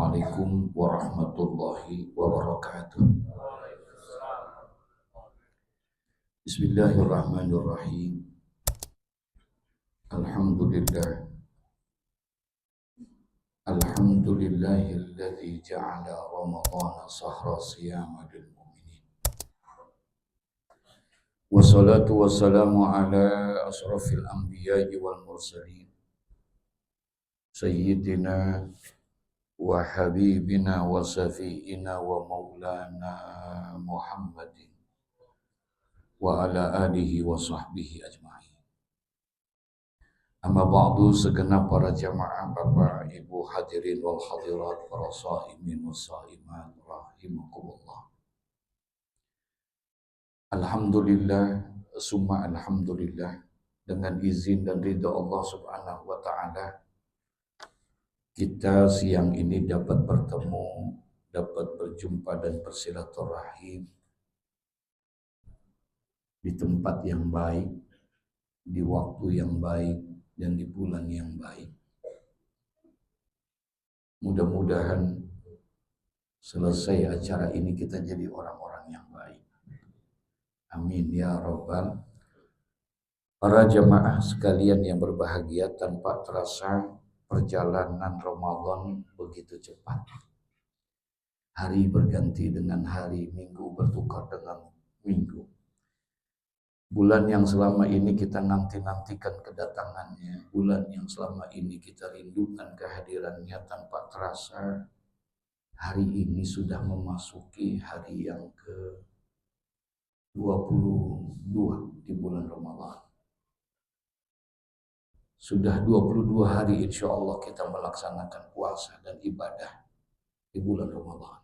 Assalamualaikum warahmatullahi wabarakatuh. Bismillahirrahmanirrahim. Alhamdulillah. Alhamdulillahilladzi ja'ala Ramadhana sahra siyama lil mu'minin. Wassalatu wassalamu ala asrafil anbiya'i wal mursalin. Sayyidina wa habibina wa safiina wa maulana Muhammadin wa ala alihi wa sahbihi ajma'in. Amma ba'du, segenap para jamaah, Bapak Ibu hadirin wal hadirat, para sahimin wa sahimat rahimakumullah. Alhamdulillah, summa alhamdulillah, dengan izin dan ridha Allah Subhanahu wa taala, kita siang ini dapat bertemu, dapat berjumpa dan bersilaturahim di tempat yang baik, di waktu yang baik, dan di bulan yang baik. Mudah-mudahan selesai acara ini kita jadi orang-orang yang baik. Amin ya rabbal. Para jamaah sekalian yang berbahagia, tanpa terasa perjalanan Ramadan begitu cepat. Hari berganti dengan hari, minggu bertukar dengan minggu. Bulan yang selama ini kita nanti-nantikan kedatangannya, bulan yang selama ini kita rindukan kehadirannya, tanpa terasa hari ini sudah memasuki hari yang ke-22 di bulan Ramadan. Sudah 22 hari insya Allah kita melaksanakan puasa dan ibadah di bulan Ramadan.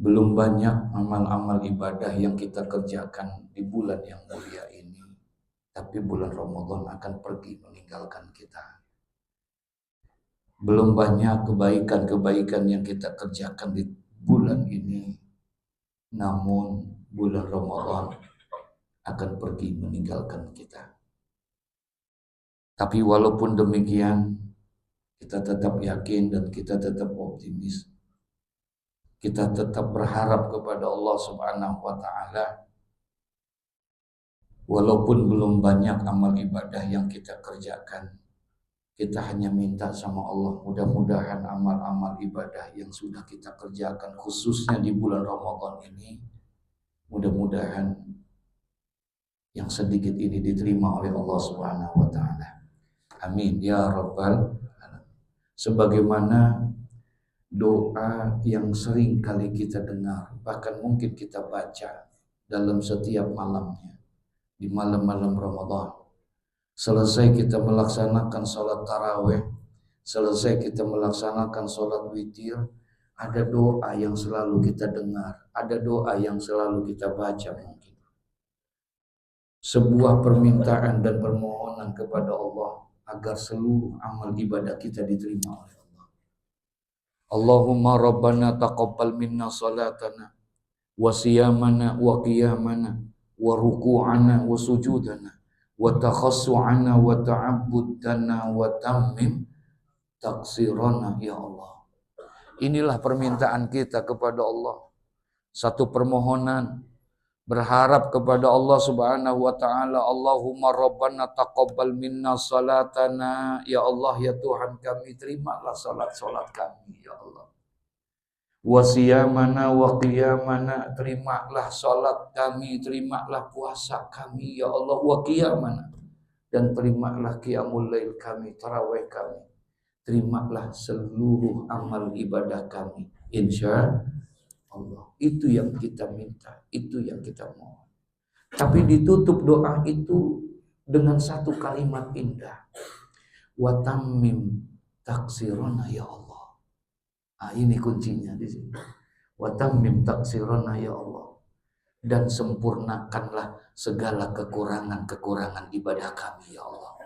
Belum banyak amal-amal ibadah yang kita kerjakan di bulan yang mulia ini, tapi bulan Ramadan akan pergi meninggalkan kita. Belum banyak kebaikan-kebaikan yang kita kerjakan di bulan ini, namun bulan Ramadan akan pergi meninggalkan kita. Tapi walaupun demikian, kita tetap yakin dan kita tetap optimis. Kita tetap berharap kepada Allah Subhanahu wa taala. Walaupun belum banyak amal ibadah yang kita kerjakan, kita hanya minta sama Allah, mudah-mudahan amal-amal ibadah yang sudah kita kerjakan khususnya di bulan Ramadan ini, mudah-mudahan yang sedikit ini diterima oleh Allah Subhanahu wa taala. Amin ya rabbal alamin. Sebagaimana doa yang sering kali kita dengar, bahkan mungkin kita baca dalam setiap malamnya, di malam-malam Ramadan. Selesai kita melaksanakan sholat tarawih, selesai kita melaksanakan sholat witir, ada doa yang selalu kita dengar, ada doa yang selalu kita baca mungkin. Sebuah permintaan dan permohonan kepada Allah agar seluruh amal ibadah kita diterima oleh Allah. Allahumma rabbana taqabbal minna salatana wa siyamana wa qiyamana wa ruku'ana wa sujudana wa takhassu'ana wa ta'abbudana wa tammim taksirana ya Allah. Inilah permintaan kita kepada Allah. Satu permohonan, berharap kepada Allah Subhanahu wa taala, Allahumma rabbana taqabbal minna salatana, ya Allah ya Tuhan kami, terimalah salat-salat kami ya Allah. Wa siyamana wa qiyamana, terimalah salat kami, terimalah puasa kami ya Allah. Wa qiyamana, dan terimalah qiyamul lail kami, tarawih kami. Terimalah seluruh amal ibadah kami, insya Allah. Itu yang kita minta, itu yang kita mohon. Tapi ditutup doa itu dengan satu kalimat indah. Wa tammim taksirana ya Allah. Nah, ini kuncinya di sini. Wa tammim taksirana ya Allah. Dan sempurnakanlah segala kekurangan-kekurangan ibadah kami ya Allah.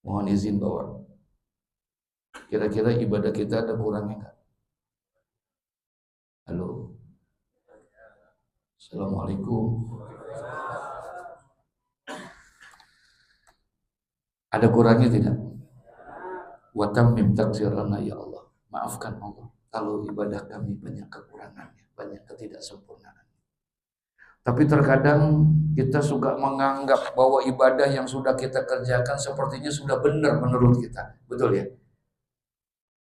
Mohon izin bahwa kira-kira ibadah kita ada kurangnya enggak? Halo. Assalamualaikum. Ada kurangnya tidak? Wa tammim taqsirana ya Allah. Maafkan Allah kalau ibadah kami banyak kekurangannya, banyak ketidaksempurnaan. Tapi terkadang kita suka menganggap bahwa ibadah yang sudah kita kerjakan sepertinya sudah benar menurut kita. Betul ya?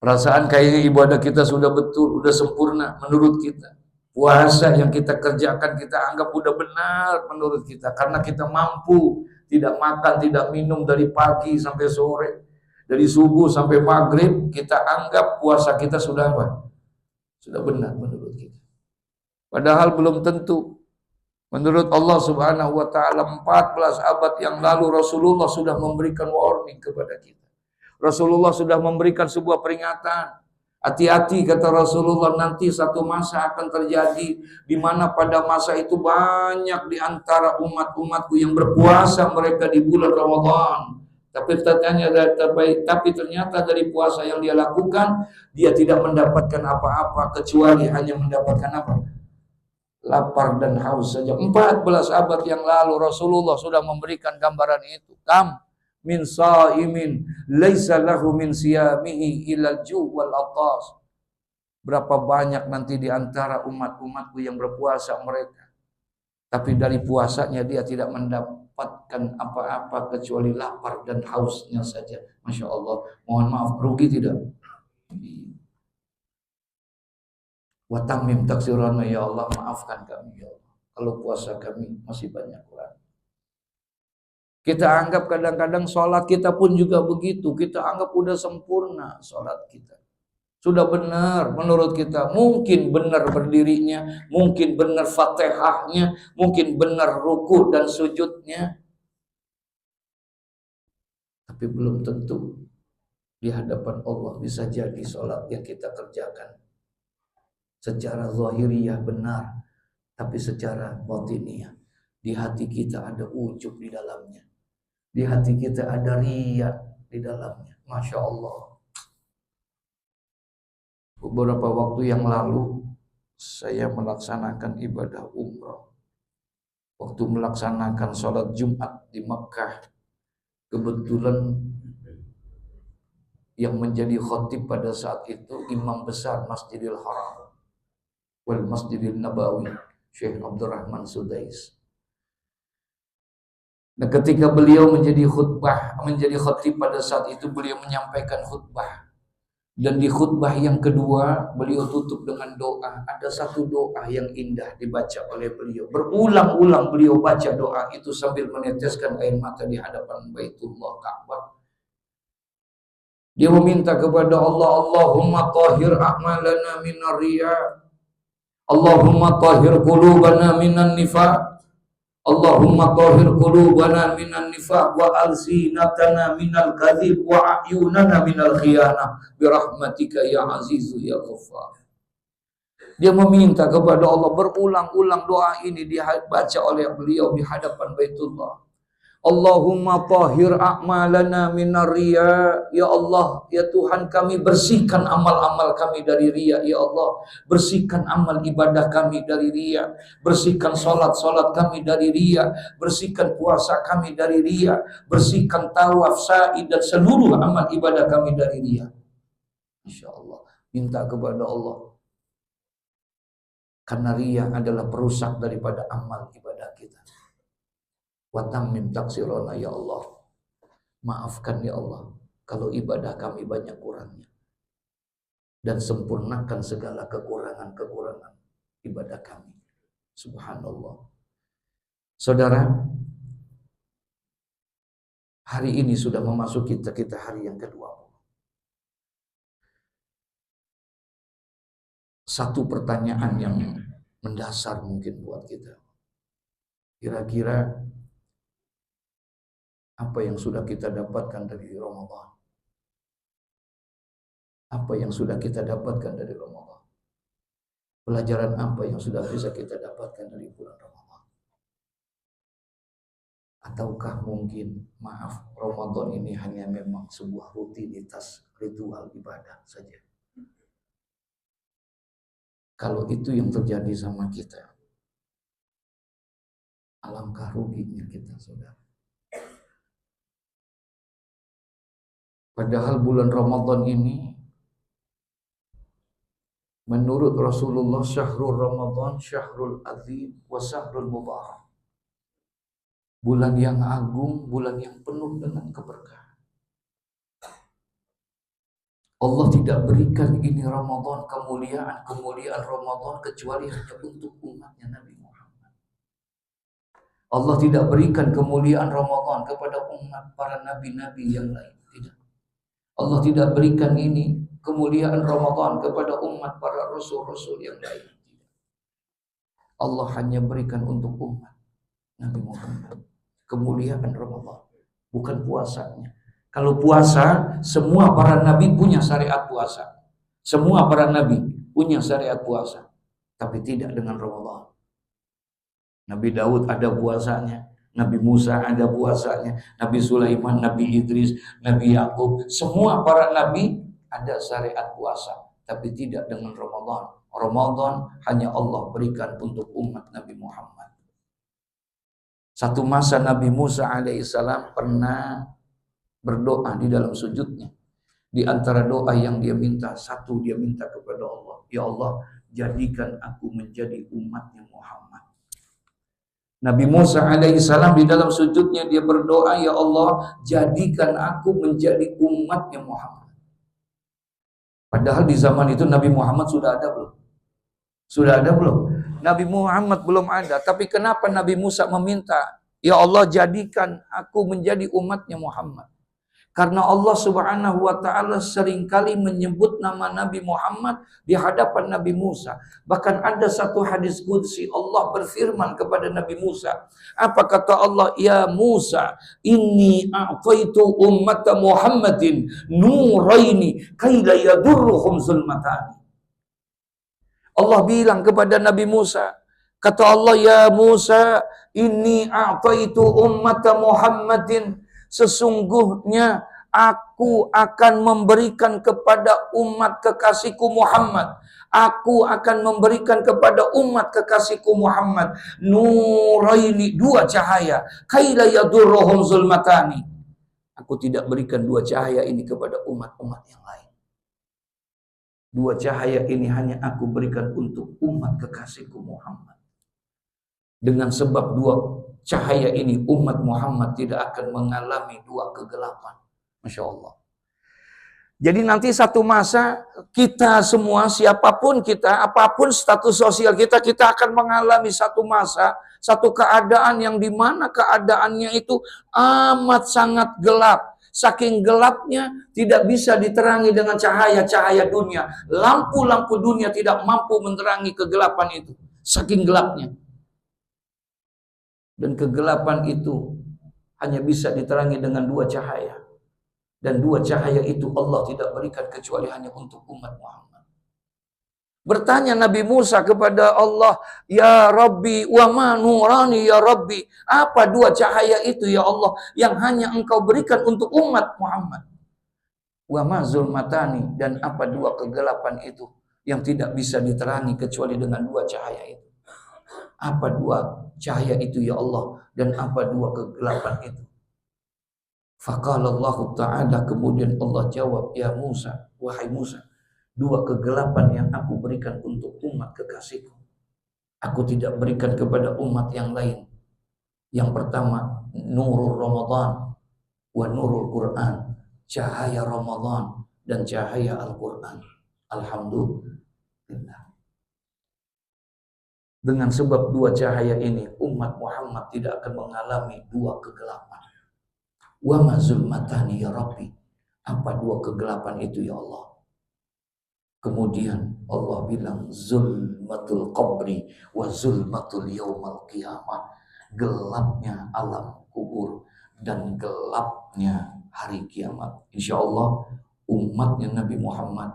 Perasaan kayaknya ibadah kita sudah betul, sudah sempurna menurut kita. Puasa yang kita kerjakan kita anggap udah benar menurut kita. Karena kita mampu tidak makan, tidak minum dari pagi sampai sore. Dari subuh sampai maghrib, kita anggap puasa kita sudah apa? Sudah benar menurut kita. Padahal belum tentu. Menurut Allah Subhanahu wa taala 14 abad yang lalu Rasulullah sudah memberikan warning kepada kita. Rasulullah sudah memberikan sebuah peringatan. Hati-hati kata Rasulullah, nanti satu masa akan terjadi di mana pada masa itu banyak di antara umat-umatku yang berpuasa mereka di bulan Ramadan. Tapi ternyata dari puasa yang dia lakukan, dia tidak mendapatkan apa-apa kecuali hanya mendapatkan apa? Lapar dan haus saja. 14 abad yang lalu Rasulullah sudah memberikan gambaran itu. Kam min saimin laisa lahu min siyamihi ilal ju' wal atas. Berapa banyak nanti di antara umat-umatku yang berpuasa mereka, tapi dari puasanya dia tidak mendapatkan apa-apa kecuali lapar dan hausnya saja. Masya Allah. Mohon maaf, rugi tidak? Wa tammim taksirana ya Allah, maafkan kami ya Allah kalau puasa kami masih banyak kurang. Kita anggap kadang-kadang sholat kita pun juga begitu. Kita anggap udah sempurna sholat kita. Sudah benar menurut kita. Mungkin benar berdirinya, mungkin benar fatihahnya, mungkin benar ruku dan sujudnya. Tapi belum tentu di hadapan Allah bisa jadi sholat yang kita kerjakan secara zahiriyah benar, tapi secara batiniyah di hati kita ada ujub di dalamnya, di hati kita ada riya di dalamnya. Masya Allah. Beberapa waktu yang lalu saya melaksanakan ibadah umrah. Waktu melaksanakan sholat Jumat di Mekah, kebetulan yang menjadi khatib pada saat itu imam besar Masjidil Haram wal Masjidil Nabawi, Syekh Abdurrahman Sudais. Nah, ketika beliau menjadi khatib pada saat itu, beliau menyampaikan khutbah. Dan di khutbah yang kedua, beliau tutup dengan doa. Ada satu doa yang indah dibaca oleh beliau. Berulang-ulang beliau baca doa itu sambil meneteskan air mata di hadapan Baitullah Ka'bah. Dia meminta kepada Allah, Allahumma tahhir a'malana minar riya. Allahumma tahhir qulubana minan nifaq. Allahumma tahhir qulubana minan nifaq wa alsinatana minal kadhib wa a'yunana minal khiyanah birahmatika ya azizu ya ghaffar. Dia meminta kepada Allah, berulang-ulang doa ini dibaca oleh beliau di hadapan Baitullah. Allahumma tahhir a'malana minar riya. Ya Allah, ya Tuhan kami, bersihkan amal-amal kami dari riya. Ya Allah, bersihkan amal ibadah kami dari riya. Bersihkan solat-solat kami dari riya. Bersihkan puasa kami dari riya. Bersihkan tawaf, sa'i dan seluruh amal ibadah kami dari riya. Insya Allah, minta kepada Allah. Karena riya adalah perusak daripada amal ibadah kita. Wa tammim taksirana ya Allah. Maafkan ya Allah kalau ibadah kami banyak kurangnya. Dan sempurnakan segala kekurangan-kekurangan ibadah kami. Subhanallah. Saudara, hari ini sudah memasuki kita hari yang kedua. Satu pertanyaan yang mendasar mungkin buat kita. Kira-kira apa yang sudah kita dapatkan dari Ramadan? Apa yang sudah kita dapatkan dari Ramadan? Pelajaran apa yang sudah bisa kita dapatkan dari bulan Ramadan? Ataukah mungkin, maaf, Ramadan ini hanya memang sebuah rutinitas ritual ibadah saja? Kalau itu yang terjadi sama kita, alangkah ruginya kita, saudara. Padahal bulan Ramadan ini menurut Rasulullah syahrul Ramadan syahrul azim wa syahrul mubarak. Bulan yang agung, bulan yang penuh dengan keberkahan. Allah tidak berikan ini Ramadan, kemuliaan Ramadan kecuali hanya untuk umatnya Nabi Muhammad. Allah tidak berikan kemuliaan Ramadan kepada umat para nabi-nabi yang lain. Tidak. Allah tidak berikan ini kemuliaan Ramadan kepada umat para rasul-rasul yang lain. Tidak. Allah hanya berikan untuk umat Nabi Muhammad kemuliaan Ramadan, bukan puasanya. Kalau puasa, semua para nabi punya syariat puasa. Semua para nabi punya syariat puasa. Tapi tidak dengan Ramadan. Nabi Daud ada puasanya, Nabi Musa ada puasanya, Nabi Sulaiman, Nabi Idris, Nabi Yakub, semua para nabi ada syariat puasa, tapi tidak dengan Ramadan. Ramadan hanya Allah berikan untuk umat Nabi Muhammad. Satu masa Nabi Musa alaihissalam pernah berdoa di dalam sujudnya. Di antara doa yang dia minta, satu dia minta kepada Allah, ya Allah, jadikan aku menjadi umatnya Muhammad. Nabi Musa alaihissalam di dalam sujudnya dia berdoa, ya Allah, jadikan aku menjadi umatnya Muhammad. Padahal di zaman itu Nabi Muhammad sudah ada belum? Sudah ada belum? Nabi Muhammad belum ada. Tapi kenapa Nabi Musa meminta, ya Allah, jadikan aku menjadi umatnya Muhammad? Karena Allah Subhanahu wa taala seringkali menyebut nama Nabi Muhammad di hadapan Nabi Musa. Bahkan ada satu hadis qudsi, Allah berfirman kepada Nabi Musa. Apa kata Allah? Ya Musa, inni a'taitu ummata Muhammadin nuraini kaila yadurruhum zulmatani. Allah bilang kepada Nabi Musa, kata Allah, ya Musa, inni a'taitu ummata Muhammadin, sesungguhnya aku akan memberikan kepada umat kekasihku Muhammad. Aku akan memberikan kepada umat kekasihku Muhammad nuraini, dua cahaya, kaila yadurruhum zulmatani. Aku tidak berikan dua cahaya ini kepada umat-umat yang lain. Dua cahaya ini hanya aku berikan untuk umat kekasihku Muhammad. Dengan sebab dua cahaya ini, umat Muhammad tidak akan mengalami dua kegelapan. Masya Allah. Jadi nanti satu masa kita semua, siapapun kita, apapun status sosial kita, kita akan mengalami satu masa, satu keadaan yang dimana keadaannya itu amat sangat gelap. Saking gelapnya tidak bisa diterangi dengan cahaya-cahaya dunia. Lampu-lampu dunia tidak mampu menerangi kegelapan itu. Saking gelapnya. Dan kegelapan itu hanya bisa diterangi dengan dua cahaya. Dan dua cahaya itu Allah tidak berikan kecuali hanya untuk umat Muhammad. Bertanya Nabi Musa kepada Allah, ya Rabbi, wa ma nurani ya Rabbi. Apa dua cahaya itu ya Allah yang hanya engkau berikan untuk umat Muhammad? Wa ma zulmatani, dan apa dua kegelapan itu yang tidak bisa diterangi kecuali dengan dua cahaya itu? Apa dua cahaya itu ya Allah, dan apa dua kegelapan itu? Faqala Allah Ta'ala, kemudian Allah jawab, ya Musa, wahai Musa, dua kegelapan yang aku berikan untuk umat kekasihku, aku tidak berikan kepada umat yang lain. Yang pertama, nurul Ramadan wa nurul Quran, cahaya Ramadan dan cahaya Al-Quran. Alhamdulillah. Dengan sebab dua cahaya ini, umat Muhammad tidak akan mengalami dua kegelapan. Wa ma zulmatani ya Rabbi. Apa dua kegelapan itu ya Allah? Kemudian Allah bilang zulmatul qabri wa zulmatul yaumal qiyamah. Gelapnya alam kubur dan gelapnya hari kiamat. Insya Allah umatnya Nabi Muhammad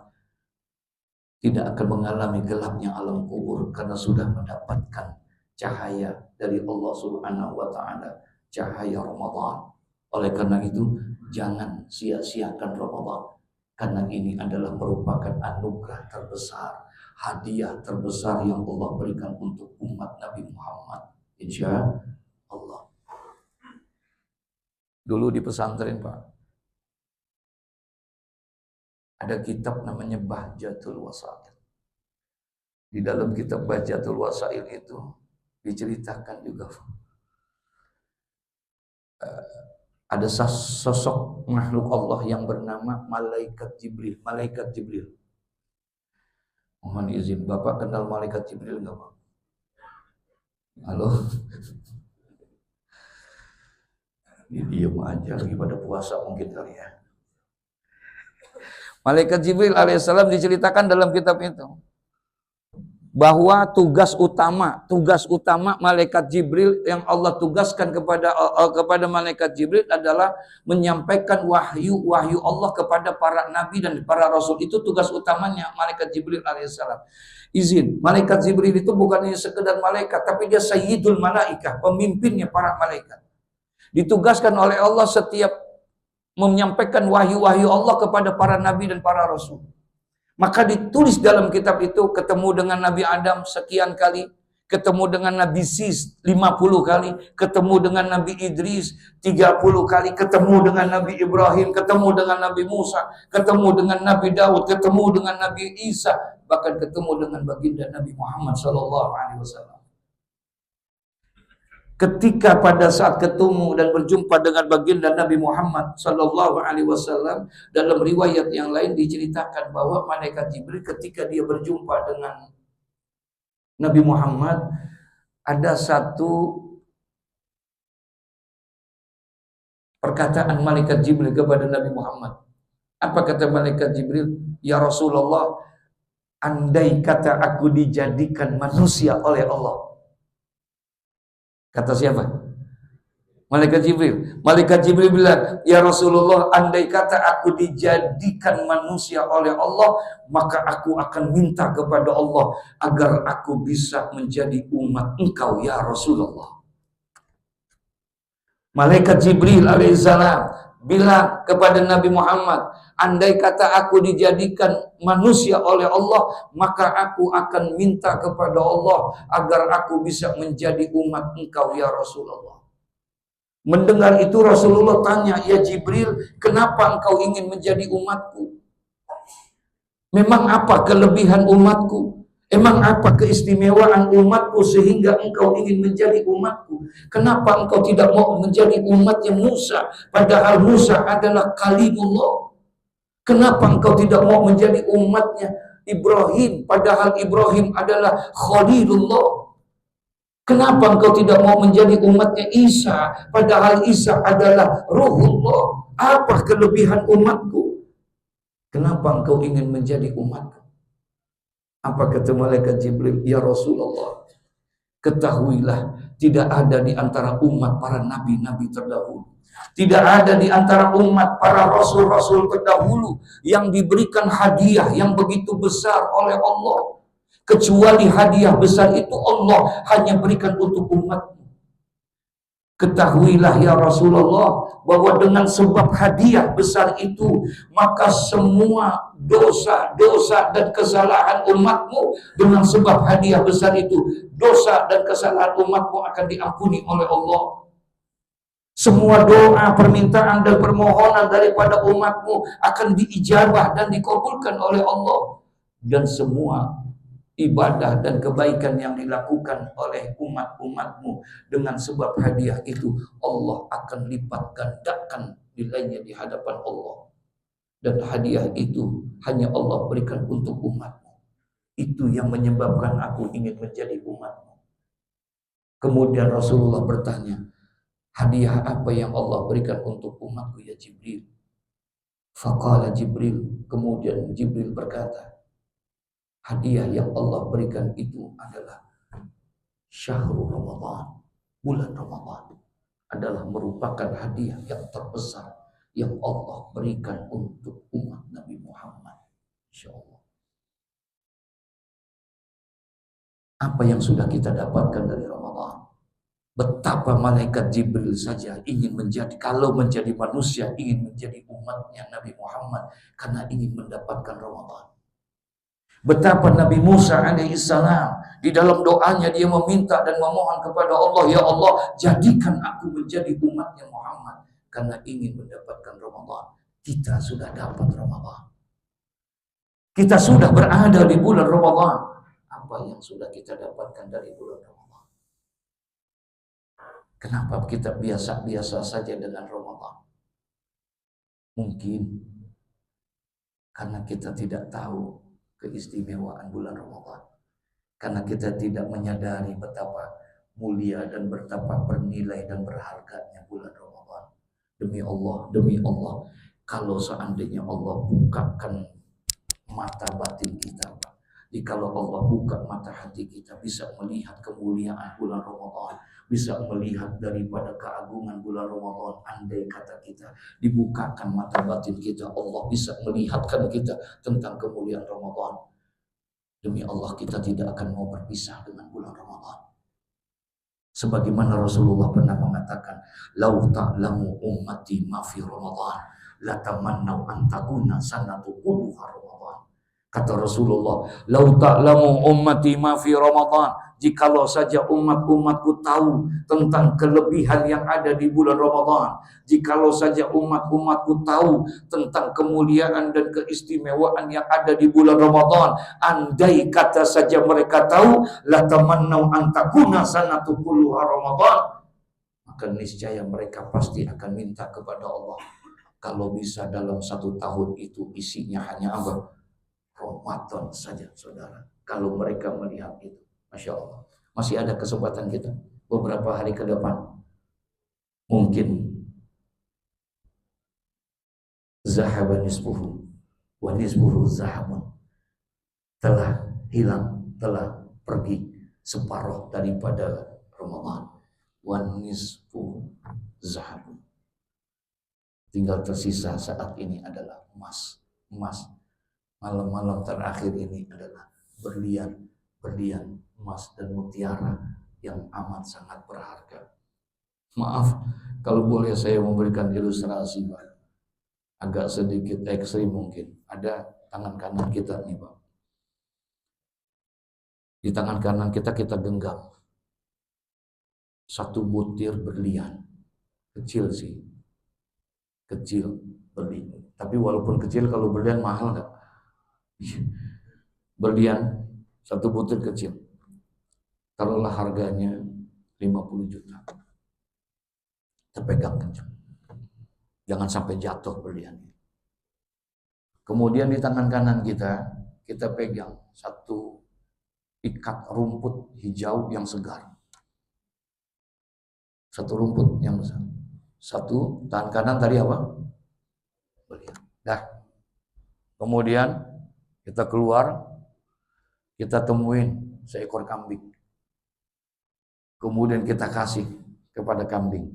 tidak akan mengalami gelapnya alam kubur karena sudah mendapatkan cahaya dari Allah Subhanahu wa taala, cahaya Ramadan. Oleh karena itu jangan sia-siakan Ramadan. Karena ini adalah merupakan anugerah terbesar, hadiah terbesar yang Allah berikan untuk umat Nabi Muhammad. Insya Allah. Dulu di pesantren Pak, Ada kitab namanya Bahjatul Wasail. Di dalam kitab Bahjatul Wasail itu diceritakan juga ada sosok makhluk Allah yang bernama Malaikat Jibril. Malaikat Jibril. Mohon izin, Bapak kenal Malaikat Jibril enggak, Pak? Halo? Ini diem aja lagi pada puasa mungkin kali ya. Malaikat Jibril alaihissalam diceritakan dalam kitab itu bahwa tugas utama malaikat Jibril yang Allah tugaskan kepada malaikat Jibril adalah menyampaikan wahyu Allah kepada para nabi dan para rasul. Itu tugas utamanya malaikat Jibril alaihissalam. Izin, malaikat Jibril itu bukan hanya sekedar malaikat, tapi dia sayyidul malaikah, pemimpinnya para malaikat. Ditugaskan oleh Allah setiap menyampaikan wahyu Allah kepada para nabi dan para rasul. Maka ditulis dalam kitab itu, ketemu dengan Nabi Adam sekian kali, ketemu dengan Nabi Sis 50 kali, ketemu dengan Nabi Idris 30 kali, ketemu dengan Nabi Ibrahim, ketemu dengan Nabi Musa, ketemu dengan Nabi Daud, ketemu dengan Nabi Isa, bahkan ketemu dengan baginda Nabi Muhammad SAW. Ketika pada saat ketemu dan berjumpa dengan baginda Nabi Muhammad SAW, dalam riwayat yang lain diceritakan bahwa malaikat Jibril ketika dia berjumpa dengan Nabi Muhammad, ada satu perkataan malaikat Jibril kepada Nabi Muhammad. Apa kata malaikat Jibril? Ya Rasulullah, andai kata aku dijadikan manusia oleh Allah. Kata siapa? Malaikat Jibril. Malaikat Jibril bilang, ya Rasulullah, andai kata aku dijadikan manusia oleh Allah, maka aku akan minta kepada Allah agar aku bisa menjadi umat engkau ya Rasulullah. Malaikat Jibril alaihissalam bilang kepada Nabi Muhammad, andai kata aku dijadikan manusia oleh Allah, maka aku akan minta kepada Allah agar aku bisa menjadi umat engkau ya Rasulullah. Mendengar itu Rasulullah tanya, ya Jibril, kenapa engkau ingin menjadi umatku? Memang apa kelebihan umatku? Emang apa keistimewaan umatku sehingga engkau ingin menjadi umatku? Kenapa engkau tidak mau menjadi umatnya Musa, padahal Musa adalah kalimullah? Kenapa engkau tidak mau menjadi umatnya Ibrahim, padahal Ibrahim adalah khalilullah? Kenapa engkau tidak mau menjadi umatnya Isa, padahal Isa adalah ruhullah? Apa kelebihan umatku? Kenapa engkau ingin menjadi umatku? Apa kata malaikat Jibril? Ya Rasulullah, ketahuilah tidak ada di antara umat para nabi-nabi terdahulu, tidak ada di antara umat para rasul-rasul terdahulu yang diberikan hadiah yang begitu besar oleh Allah, kecuali hadiah besar itu Allah hanya berikan untuk umatmu. Ketahuilah ya Rasulullah bahwa dengan sebab hadiah besar itu, maka semua dosa-dosa dan kesalahan umatmu, dengan sebab hadiah besar itu, dosa dan kesalahan umatmu akan diampuni oleh Allah. Semua doa, permintaan dan permohonan daripada umatmu akan diijabah dan dikabulkan oleh Allah. Dan semua ibadah dan kebaikan yang dilakukan oleh umat-umatmu dengan sebab hadiah itu, Allah akan lipat gandakan nilainya di hadapan Allah. Dan hadiah itu hanya Allah berikan untuk umatmu. Itu yang menyebabkan aku ingin menjadi umatmu. Kemudian Rasulullah bertanya, hadiah apa yang Allah berikan untuk umatku ya Jibril? Faqala Jibril, kemudian Jibril berkata, hadiah yang Allah berikan itu adalah syahrul Ramadan, bulan Ramadan adalah merupakan hadiah yang terbesar yang Allah berikan untuk umat Nabi Muhammad. Insyaallah. Apa yang sudah kita dapatkan dari Ramadan? Betapa malaikat Jibril saja ingin menjadi, kalau menjadi manusia, ingin menjadi umatnya Nabi Muhammad karena ingin mendapatkan Ramadan. Betapa Nabi Musa alaihissalam di dalam doanya dia meminta dan memohon kepada Allah, ya Allah, jadikan aku menjadi umatnya Muhammad karena ingin mendapatkan Ramadan. Kita sudah dapat Ramadan. Kita sudah berada di bulan Ramadan. Apa yang sudah kita dapatkan dari bulan Ramadan? Kenapa kita biasa-biasa saja dengan Ramadan? Mungkin karena kita tidak tahu keistimewaan bulan Ramadan. Karena kita tidak menyadari betapa mulia dan betapa bernilai dan berharganya bulan Ramadan. Demi Allah, kalau seandainya Allah bukakan mata batin kita, Pak. Jikalau Allah buka mata hati kita, bisa melihat kemuliaan bulan Ramadan, bisa melihat daripada keagungan bulan Ramadan. Andai kata kita dibukakan mata batin kita, Allah bisa melihatkan kita tentang kemuliaan Ramadan. Demi Allah, kita tidak akan mau berpisah dengan bulan Ramadan. Sebagaimana Rasulullah pernah mengatakan, "Lau ta'lamu ummati ma fi Ramadan, la tamannau an takuna sanatu kulluha Ramadan." Kata Rasulullah, "Lau ta'lamu ummati ma fi Ramadan." Jikalau saja umat-umatku tahu tentang kelebihan yang ada di bulan Ramadan, jikalau saja umat-umatku tahu tentang kemuliaan dan keistimewaan yang ada di bulan Ramadan, andai kata saja mereka tahu, la tamannau an takuna sanatu kulluha Ramadan, maka niscaya mereka pasti akan minta kepada Allah, kalau bisa dalam 1 tahun itu isinya hanya apa? Ramadan saja, saudara. Kalau mereka melihat itu, Masya Allah, masih ada kesempatan kita beberapa hari ke depan. Mungkin zahaban nisbuhu wa nisbuhu zahabun, telah hilang, telah pergi separuh daripada Ramadan. Wa nisbuhu zahabun, tinggal tersisa saat ini adalah emas. Malam-malam terakhir ini adalah berlian emas dan mutiara yang amat sangat berharga. Maaf kalau boleh saya memberikan ilustrasi, Pak. Agak sedikit ekstrim mungkin. Ada tangan kanan kita nih, Pak. Di tangan kanan kita genggam 1 butir berlian. Kecil sih. Kecil berlian. Tapi walaupun kecil, kalau berlian mahal nggak? Berlian 1 butir kecil, taruhlah harganya 50 juta. Terpegang kencang, jangan sampai jatuh berliannya. Kemudian di tangan kanan kita pegang 1 ikat rumput hijau yang segar. 1 rumput yang besar. 1 tangan kanan tadi apa? Berlian. Dah. Kemudian kita keluar, kita temuin seekor kambing. Kemudian kita kasih kepada kambing.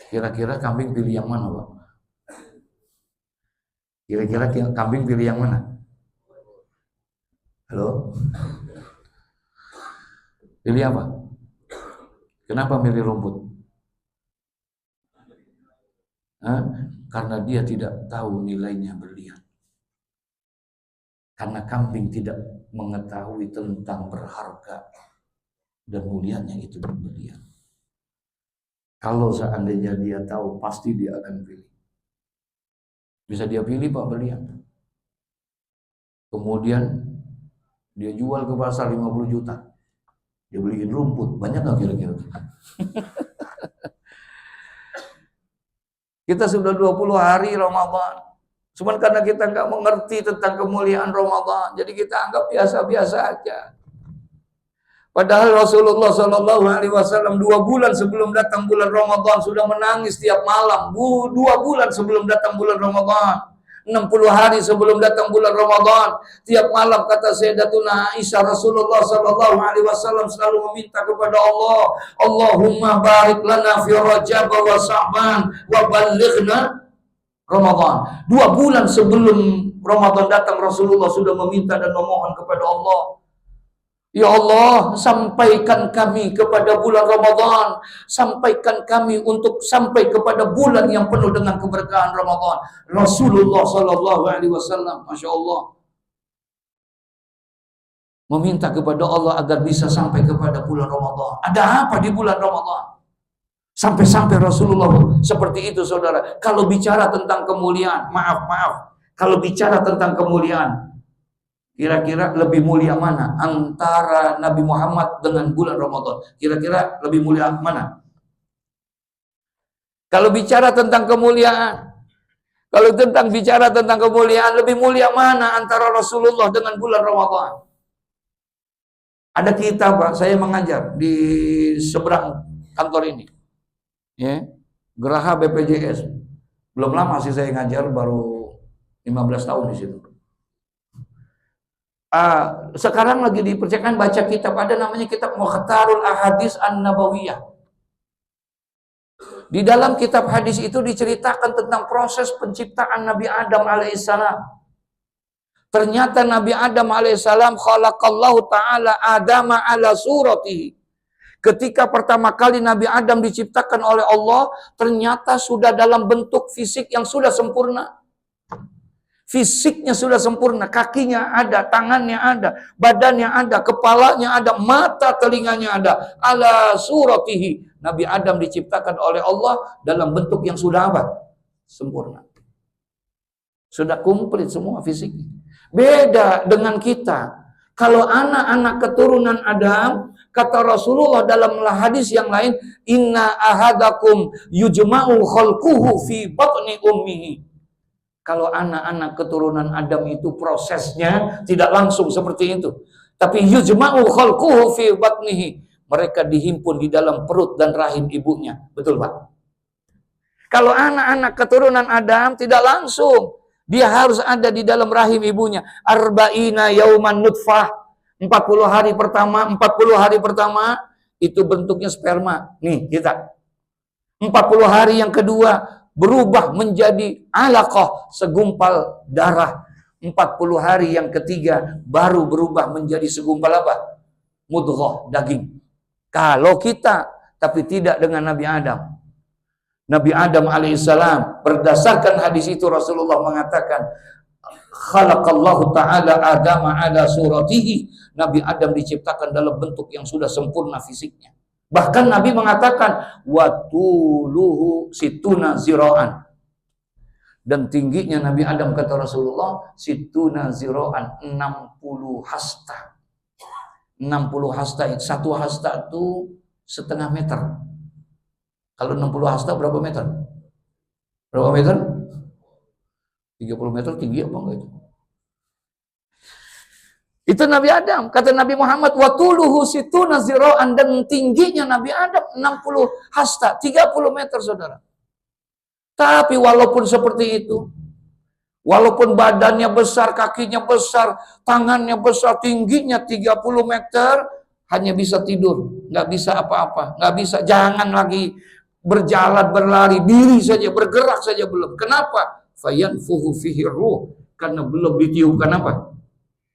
Kira-kira kambing pilih yang mana, Pak? Kira-kira kambing pilih yang mana? Halo? Pilih apa? Kenapa milih rumput? Karena dia tidak tahu nilainya berlian. Karena kambing tidak mengetahui tentang berharga dan mulianya itu berlian. Kalau seandainya dia tahu, pasti dia akan pilih. Bisa dia pilih, Pak, berlian. Kemudian dia jual ke pasar 50 juta. Dia beliin rumput. Banyak nggak kira-kira? Kita sudah 20 hari Ramadan. Cuman karena kita nggak mengerti tentang kemuliaan Ramadan, jadi kita anggap biasa-biasa aja. Padahal Rasulullah SAW 2 bulan sebelum datang bulan Ramadan sudah menangis tiap malam. 2 bulan sebelum datang bulan Ramadan, 60 hari sebelum datang bulan Ramadan, tiap malam kata Sayyidatuna Aisyah, Rasulullah SAW selalu meminta kepada Allah, Allahumma barik lana fi Rajab wa Sya'ban wa ballighna Ramadan. 2 bulan sebelum Ramadan datang, Rasulullah sudah meminta dan memohon kepada Allah, ya Allah, sampaikan kami kepada bulan Ramadan, sampaikan kami untuk sampai kepada bulan yang penuh dengan keberkahan Ramadan. Rasulullah SAW, Masya Allah, meminta kepada Allah agar bisa sampai kepada bulan Ramadan. Ada apa di bulan Ramadan? Sampai-sampai Rasulullah seperti itu, saudara. Kalau bicara tentang kemuliaan, maaf, kalau bicara tentang kemuliaan, Kira-kira lebih mulia mana antara Nabi Muhammad dengan bulan Ramadan? Kira-kira lebih mulia mana? Kalau bicara tentang kemuliaan, lebih mulia mana antara Rasulullah dengan bulan Ramadan? Ada kitab, Pak, saya mengajar di seberang kantor ini. Ya, Geraha BPJS. Belum lama sih saya ngajar, baru 15 tahun di situ. Sekarang lagi dipercayakan baca kitab, ada namanya kitab Mukhtarul Ahadits An-Nabawiyah. Di dalam kitab hadis itu diceritakan tentang proses penciptaan Nabi Adam alaihissalam. Ternyata Nabi Adam alaihissalam khalaqallahu ta'ala Adama ala suratihi. Ketika pertama kali Nabi Adam diciptakan oleh Allah, ternyata sudah dalam bentuk fisik yang sudah sempurna. Fisiknya sudah sempurna, kakinya ada, tangannya ada, badannya ada, kepalanya ada, mata telinganya ada. Ala suratihi. Nabi Adam diciptakan oleh Allah dalam bentuk yang sudah apa? Sempurna. Sudah komplit semua fisiknya. Beda dengan kita. Kalau anak-anak keturunan Adam, kata Rasulullah dalam hadis yang lain, inna ahadakum yujma'u khalquhu fi batni ummihi. Kalau anak-anak keturunan Adam itu prosesnya tidak langsung seperti itu. Tapi yujma'u khalquhu fi batnihi. Mereka dihimpun di dalam perut dan rahim ibunya. Betul, Pak? Kalau anak-anak keturunan Adam tidak langsung. Dia harus ada di dalam rahim ibunya. Arba'ina yauman nutfah. 40 hari pertama itu bentuknya sperma. Nih, kita. 40 hari yang kedua berubah menjadi alaqah, segumpal darah. 40 hari yang ketiga baru berubah menjadi segumpal apa? Mudghah, daging. Kalau kita, tapi tidak dengan Nabi Adam. Nabi Adam alaihissalam, berdasarkan hadis itu Rasulullah mengatakan, khalaqallahu ta'ala Adama ala suratihi. Nabi Adam diciptakan dalam bentuk yang sudah sempurna fisiknya. Bahkan Nabi mengatakan watuluhu situna ziraan. Dan tingginya Nabi Adam kata Rasulullah situna ziraan, 60 hasta. 60 hasta, satu hasta itu setengah meter. Kalau 60 hasta berapa meter? Berapa meter? 30 meter tinggi apa enggak itu? Itu Nabi Adam. Kata Nabi Muhammad, watuluhu situna zira'an, dan tingginya Nabi Adam 60 hasta, 30 meter, saudara. Tapi walaupun seperti itu, walaupun badannya besar, kakinya besar, tangannya besar, tingginya 30 meter, hanya bisa tidur, nggak bisa apa-apa, nggak bisa, jangan lagi berjalan, berlari, diri saja, bergerak saja belum. Kenapa? Fayanfuhu fihi ruh, karena belum ditiupkan apa?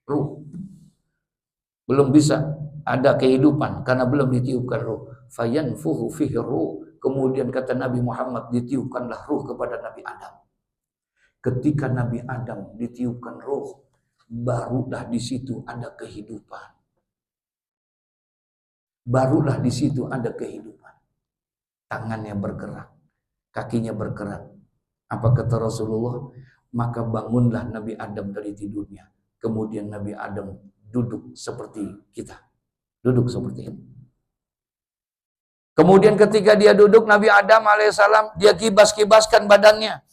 Ruh. Belum bisa ada kehidupan karena belum ditiupkan ruh. Fayanfuhu fihi ruh. Kemudian kata Nabi Muhammad, ditiupkanlah ruh kepada Nabi Adam. Ketika Nabi Adam ditiupkan ruh, barulah di situ ada kehidupan. Barulah di situ ada kehidupan. Tangannya bergerak, kakinya bergerak. Apa kata Rasulullah? Maka bangunlah Nabi Adam dari tidurnya. Kemudian Nabi Adam duduk seperti kita. Duduk seperti ini. Kemudian ketika dia duduk, Nabi Adam alaihissalam, dia kibas-kibaskan badannya.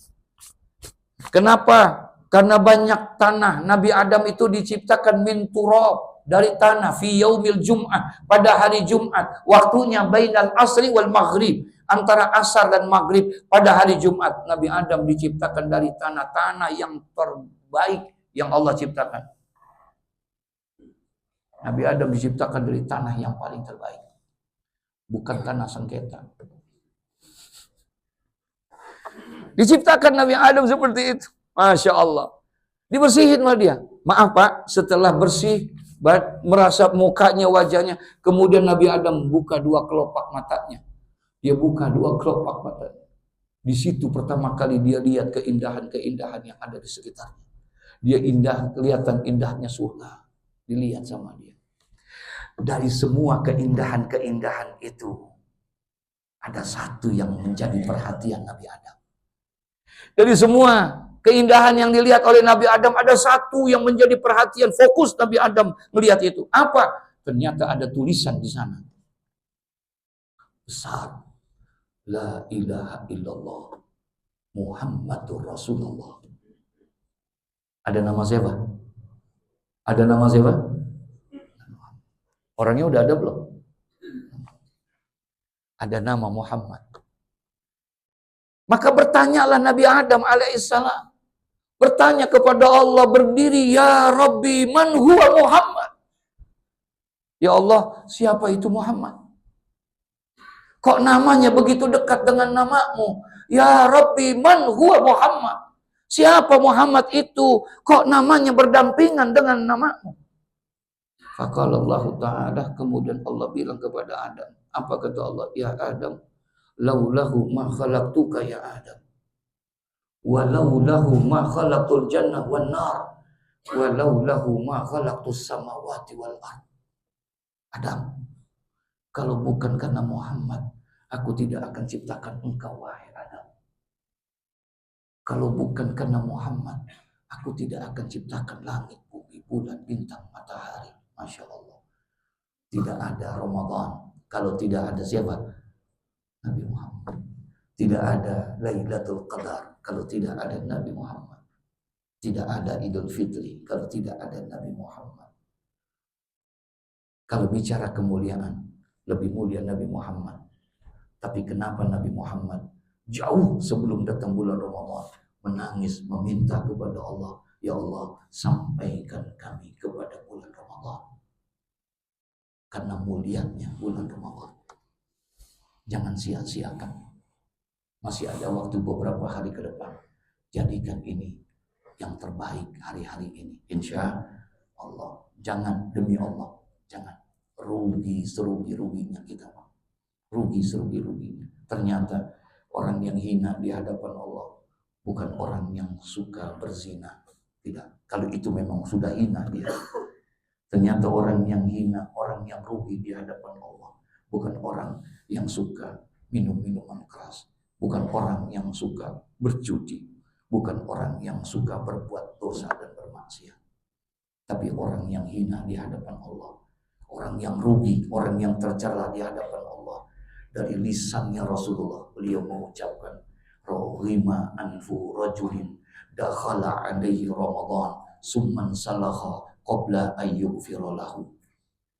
Kenapa? Karena banyak tanah. Nabi Adam itu diciptakan min turab, dari tanah, fi yaumil jum'ah, pada hari Jumat. Waktunya bainal asri wal maghrib, antara asar dan maghrib pada hari Jumat. Nabi Adam diciptakan dari tanah-tanah yang terbaik yang Allah ciptakan. Nabi Adam diciptakan dari tanah yang paling terbaik. Bukan tanah sengketa. Diciptakan Nabi Adam seperti itu. Masya Allah. Dibersihin sama dia. Maaf Pak, setelah bersih, merasa mukanya, wajahnya, kemudian Nabi Adam buka dua kelopak matanya. Dia buka dua kelopak matanya. Di situ pertama kali dia lihat keindahan-keindahan yang ada di sekitarnya. Dia kelihatan indahnya surga. Dilihat sama dia. Dari semua keindahan-keindahan itu, ada satu yang menjadi perhatian Nabi Adam. Dari semua keindahan yang dilihat oleh Nabi Adam, ada satu yang menjadi perhatian, fokus Nabi Adam melihat itu. Apa? Ternyata ada tulisan di sana. Besar. La ilaha illallah Muhammadur Rasulullah. Ada nama siapa? Ada nama siapa? Orangnya udah ada belum? Ada nama Muhammad. Maka bertanyalah Nabi Adam alaihissalam. Bertanya kepada Allah, berdiri, ya Rabbi, man huwa Muhammad? Ya Allah, siapa itu Muhammad? Kok namanya begitu dekat dengan namamu? Ya Rabbi, man huwa Muhammad? Siapa Muhammad itu? Kok namanya berdampingan dengan namamu? Faqala Allah Ta'ala, kemudian Allah bilang kepada Adam. Apa kata Allah? Ya Adam, laulahu ma khalaqtuka ya Adam. Walaulahu ma khalaqtul jannah wan nar. Walaulahu ma khalaqtus samawati wal ard. Adam, kalau bukan karena Muhammad, aku tidak akan ciptakan engkau, wahai Adam. Kalau bukan karena Muhammad, aku tidak akan ciptakan langit, bumi, bulan, bintang, matahari. Masya Allah. Tidak ada Ramadan kalau tidak ada siapa? Nabi Muhammad. Tidak ada Lailatul Qadar kalau tidak ada Nabi Muhammad. Tidak ada Idul Fitri kalau tidak ada Nabi Muhammad. Kalau bicara kemuliaan, lebih mulia Nabi Muhammad. Tapi kenapa Nabi Muhammad jauh sebelum datang bulan Ramadan menangis meminta kepada Allah, ya Allah, sampaikan kami kepada bulan Ramadan. Karena mulianya bulan Ramadan. Jangan sia-siakan. Masih ada waktu beberapa hari ke depan. Jadikan ini yang terbaik hari-hari ini. Insya Allah. Jangan, demi Allah. Jangan. Rugi serugi-ruginya kita. Rugi serugi-ruginya. Ternyata orang yang hina di hadapan Allah bukan orang yang suka berzina. Tidak. Kalau itu memang sudah hina dia. Ternyata orang yang hina, orang yang rugi di hadapan Allah bukan orang yang suka minum minuman keras, bukan orang yang suka berjudi, bukan orang yang suka berbuat dosa dan bermaksiat, tapi orang yang hina di hadapan Allah, orang yang rugi, orang yang tercela di hadapan Allah. Dari lisannya Rasulullah, beliau mengucapkan, "Rohima anfu rajulin dakhala alaihi Ramadan summan salaha qabla ayyughfira lahu."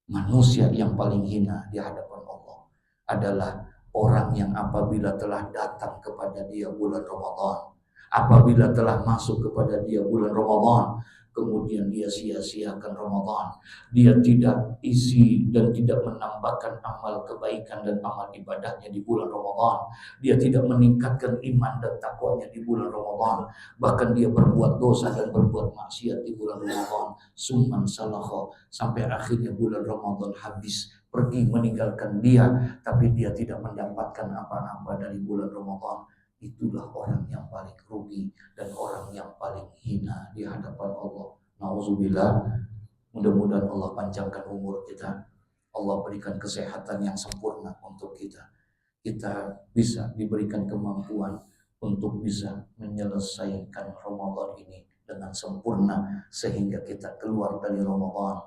Manusia yang paling hina di hadapan Allah adalah orang yang apabila telah datang kepada dia bulan Ramadan, apabila telah masuk kepada dia bulan Ramadan, kemudian dia sia-siakan Ramadan, dia tidak isi dan tidak menambahkan amal kebaikan dan amal ibadahnya di bulan Ramadan, dia tidak meningkatkan iman dan takwanya di bulan Ramadan, bahkan dia berbuat dosa dan berbuat maksiat di bulan Ramadan, summan salaha, sampai akhirnya bulan Ramadan habis, pergi meninggalkan dia, tapi dia tidak mendapatkan apa-apa dari bulan Ramadan. Itulah orang yang paling rugi dan orang yang paling hina di hadapan Allah. Nauzubillah. Mudah-mudahan Allah panjangkan umur kita, Allah berikan kesehatan yang sempurna untuk kita. Kita bisa diberikan kemampuan untuk bisa menyelesaikan Ramadan ini dengan sempurna, sehingga kita keluar dari Ramadan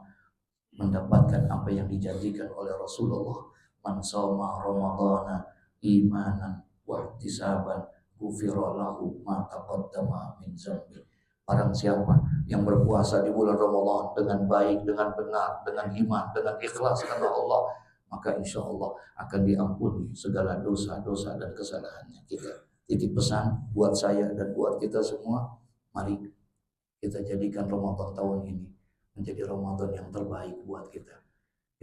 mendapatkan apa yang dijanjikan oleh Rasulullah. Man shoma Ramadhana imanan wahtisaban ghufira lahu ma taqaddama min dzambi. Barang siapa yang berpuasa di bulan Ramadan dengan baik, dengan benar, dengan iman, dengan ikhlas karena Allah, maka insya Allah akan diampuni segala dosa-dosa dan kesalahannya kita. Titip pesan buat saya dan buat kita semua, mari kita jadikan Ramadan tahun ini menjadi Ramadan yang terbaik buat kita.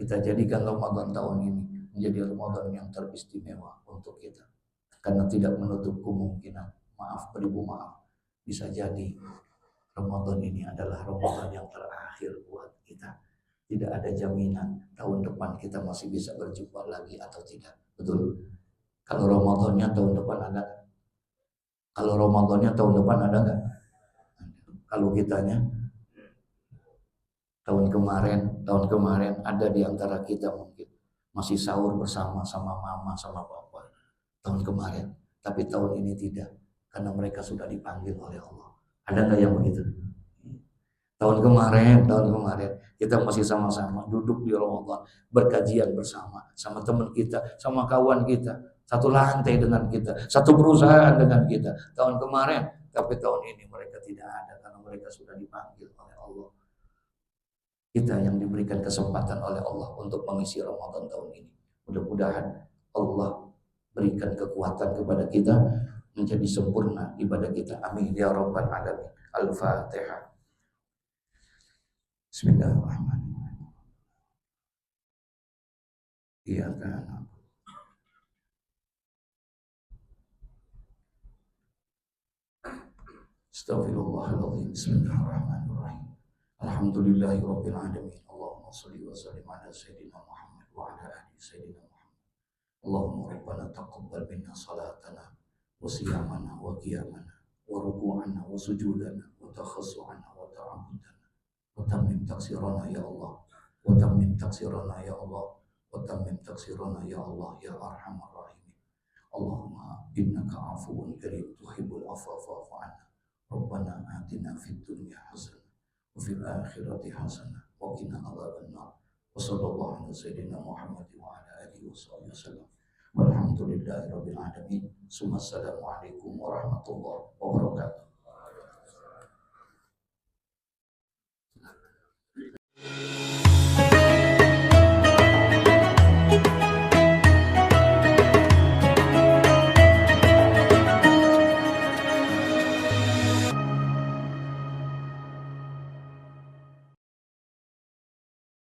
Kita jadikan Ramadan tahun ini menjadi Ramadan yang teristimewa untuk kita. Karena tidak menutup kemungkinan, maaf beribu maaf, bisa jadi Ramadan ini adalah Ramadan yang terakhir buat kita. Tidak ada jaminan tahun depan kita masih bisa berjumpa lagi atau tidak. Betul? Kalau Ramadannya tahun depan ada? Kalau Ramadannya tahun depan ada nggak? Kalau kitanya tahun kemarin ada di antara kita mungkin masih sahur bersama sama mama sama papa tahun kemarin, tapi tahun ini tidak, karena mereka sudah dipanggil oleh Allah. Ada nggak yang begitu? Tahun kemarin kita masih sama-sama duduk di Ramadan, berkajian bersama, sama teman kita, sama kawan kita, satu lantai dengan kita, satu perusahaan dengan kita. Tahun kemarin, tapi tahun ini mereka tidak ada karena mereka sudah dipanggil oleh Allah. Kita yang diberikan kesempatan oleh Allah untuk mengisi Ramadan tahun ini. Mudah-mudahan Allah berikan kekuatan kepada kita menjadi sempurna ibadah kita. Amin ya rabbal alamin. Al-Fatihah. Bismillahirrahmanirrahim. Iyyaka na'budu. Astaghfirullahaladzim. Bismillahirrahmanirrahim. Alhamdulillahirabbil alamin. Allahumma shalli wa sallim ala sayyidina Muhammad wa ala ali sayyidina Muhammad. Allahumma rabbana taqabbal minna salatana wa siyamana wa qiyamana wa ruku'ana wa sujudana wa takhassu'ana wa ta'abudana wa tammim taksirana ya Allah wa tammim taksirana ya Allah wa tammim taksirana ya Allah ya arhamar rahimin. Allahumma innaka afuwun karim tuhibbul afwa fa'fu 'anna. Rabbana atina fid dunya hasanah wa fil akhirati hasanah wa qina adzabannar. Wa sallallahu ala sayyidina Muhammad wa ala alihi wasallam. Walhamdulillahirabbil alamin. Assalamu alaikum warahmatullahi wabarakatuh.